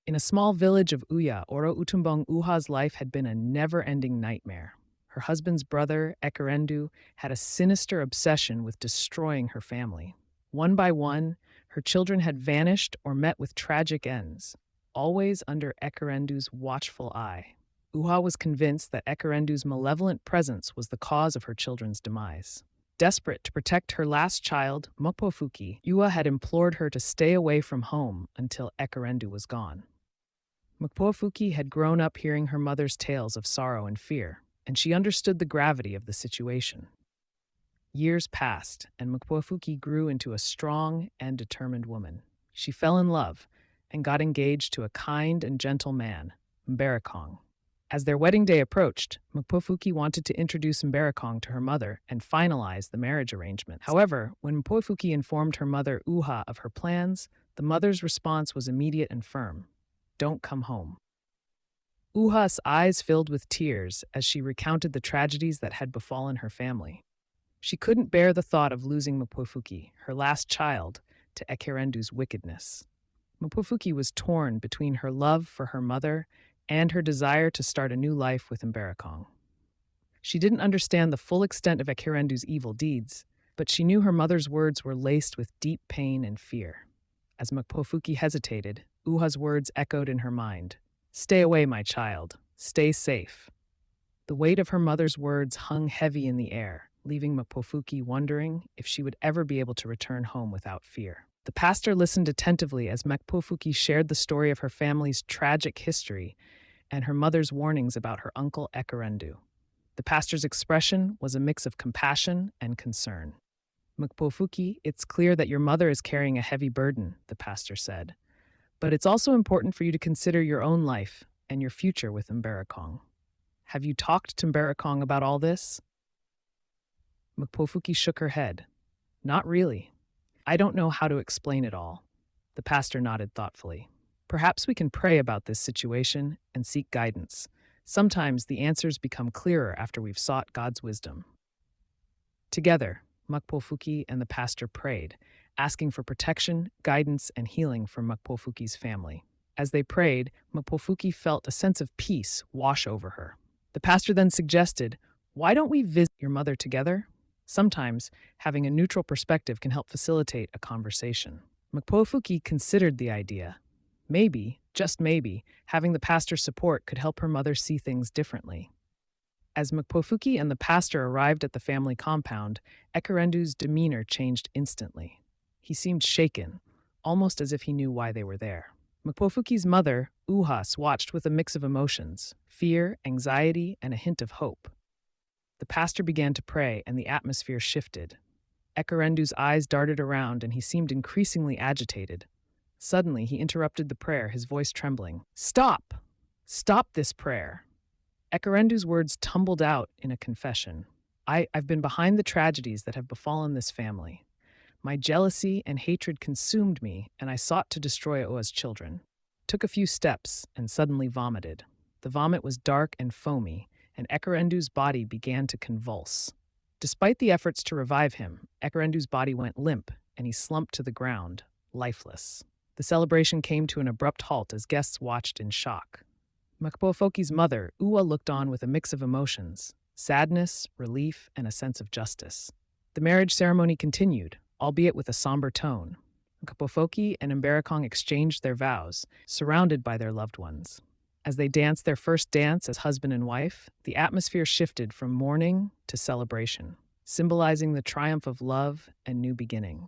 In a small village of Uya, Oro Utumbong Uha's life had been a never-ending nightmare. Her husband's brother, Ekerendu, had a sinister obsession with destroying her family. One by one, her children had vanished or met with tragic ends, always under Ekerendu's watchful eye. Uha was convinced that Ekerendu's malevolent presence was the cause of her children's demise. Desperate to protect her last child, Mokpofuki, Uha had implored her to stay away from home until Ekerendu was gone. Mokpofuki had grown up hearing her mother's tales of sorrow and fear, and she understood the gravity of the situation. Years passed, and Mokpofuki grew into a strong and determined woman. She fell in love and got engaged to a kind and gentle man, Mberekong. As their wedding day approached, Mokpofuki wanted to introduce Mberekong to her mother and finalize the marriage arrangements. However, when Mokpofuki informed her mother Uha of her plans, the mother's response was immediate and firm. Don't come home. Uha's eyes filled with tears as she recounted the tragedies that had befallen her family. She couldn't bear the thought of losing Mokpofuki, her last child, to Ekerendu's wickedness. Mokpofuki was torn between her love for her mother and her desire to start a new life with Mberekong. She didn't understand the full extent of Ekerendu's evil deeds, but she knew her mother's words were laced with deep pain and fear. As Mokpofuki hesitated, Uha's words echoed in her mind. Stay away, my child. Stay safe. The weight of her mother's words hung heavy in the air, leaving Mokpofuki wondering if she would ever be able to return home without fear. The pastor listened attentively as Mokpofuki shared the story of her family's tragic history and her mother's warnings about her uncle Ekerendu. The pastor's expression was a mix of compassion and concern. Mokpofuki, it's clear that your mother is carrying a heavy burden, the pastor said. But it's also important for you to consider your own life and your future with Mberekong. Have you talked to Mberekong about all this? Mokpofuki shook her head. Not really. I don't know how to explain it all. The pastor nodded thoughtfully. Perhaps we can pray about this situation and seek guidance. Sometimes the answers become clearer after we've sought God's wisdom. Together, Mokpofuki and the pastor prayed, asking for protection, guidance, and healing for Mokpofuki's family. As they prayed, Mokpofuki felt a sense of peace wash over her. The pastor then suggested, why don't we visit your mother together? Sometimes, having a neutral perspective can help facilitate a conversation. Mokpofuki considered the idea. Maybe, just maybe, having the pastor's support could help her mother see things differently. As Mokpofuki and the pastor arrived at the family compound, Ekerendu's demeanor changed instantly. He seemed shaken, almost as if he knew why they were there. Mokpofuki's mother, Uhas, watched with a mix of emotions, fear, anxiety, and a hint of hope. The pastor began to pray, and the atmosphere shifted. Ekerendu's eyes darted around, and he seemed increasingly agitated. Suddenly, he interrupted the prayer, his voice trembling. Stop! Stop this prayer! Ekerendu's words tumbled out in a confession. I've been behind the tragedies that have befallen this family. My jealousy and hatred consumed me, and I sought to destroy Oa's children. Took a few steps, and suddenly vomited. The vomit was dark and foamy, and Ekerendu's body began to convulse. Despite the efforts to revive him, Ekerendu's body went limp, and he slumped to the ground, lifeless. The celebration came to an abrupt halt as guests watched in shock. Mokpofuki's mother, Uwa, looked on with a mix of emotions, sadness, relief, and a sense of justice. The marriage ceremony continued, albeit with a somber tone. Mokpofuki and Mberekong exchanged their vows, surrounded by their loved ones. As they danced their first dance as husband and wife, the atmosphere shifted from mourning to celebration, symbolizing the triumph of love and new beginnings.